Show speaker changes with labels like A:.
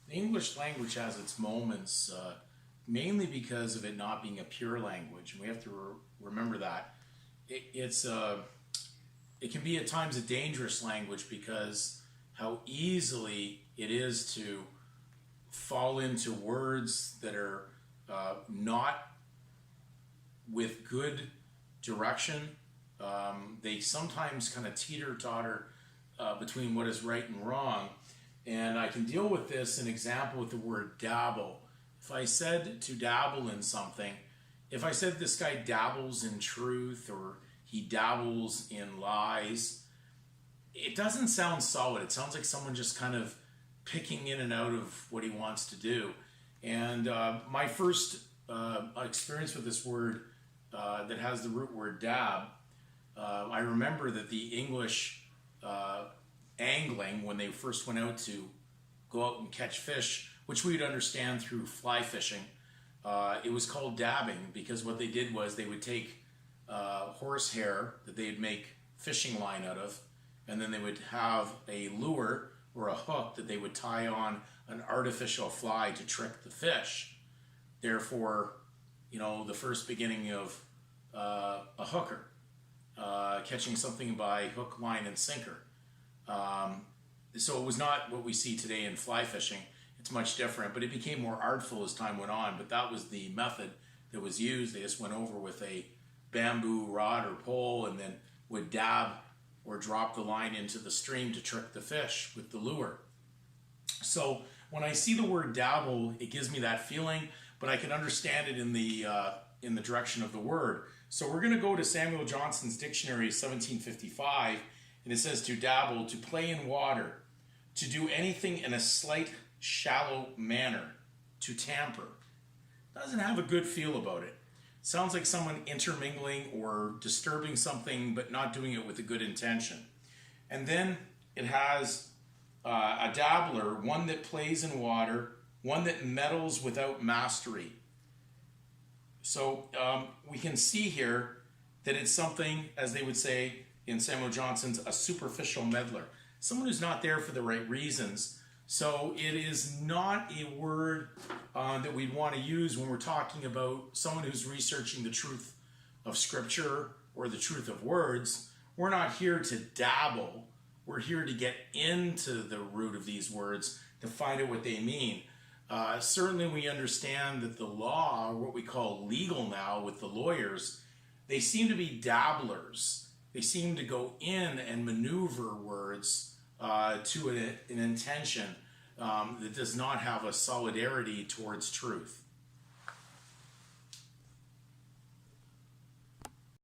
A: The English language has its moments, mainly because of it not being a pure language. And we have to remember that. It can be at times a dangerous language because how easily it is to fall into words that are not with good direction. They sometimes kind of teeter-totter between what is right and wrong. And I can deal with this, an example with the word dabble. If I said to dabble in something, if I said this guy dabbles in truth or he dabbles in lies, it doesn't sound solid. It sounds like someone just kind of picking in and out of what he wants to do. And my first experience with this word that has the root word dab, I remember that the English angling, when they first went out to go out and catch fish, which we would understand through fly fishing, it was called dabbing because what they did was they would take horsehair that they'd make fishing line out of, and then they would have a lure or a hook that they would tie on an artificial fly to trick the fish. Therefore, the first beginning of a hooker catching something by hook, line, and sinker. So it was not what we see today in fly fishing. It's much different, but it became more artful as time went on. But that was the method that was used. They just went over with a bamboo rod or pole and then would dab or drop the line into the stream to trick the fish with the lure. So when I see the word dabble, it gives me that feeling, but I can understand it in the direction of the word. So we're going to go to Samuel Johnson's dictionary, 1755, and it says to dabble, to play in water, to do anything in a slight, shallow manner, to tamper. Doesn't have a good feel about it. Sounds like someone intermingling or disturbing something, but not doing it with a good intention. And then it has a dabbler, one that plays in water, one that meddles without mastery. So we can see here that it's something, as they would say in Samuel Johnson's, a superficial meddler. Someone who's not there for the right reasons. So it is not a word that we'd want to use when we're talking about someone who's researching the truth of Scripture or the truth of words. We're not here to dabble. We're here to get into the root of these words to find out what they mean. Certainly we understand that the law, or what we call legal now with the lawyers, they seem to be dabblers. They seem to go in and maneuver words to an intention that does not have a solidarity towards truth.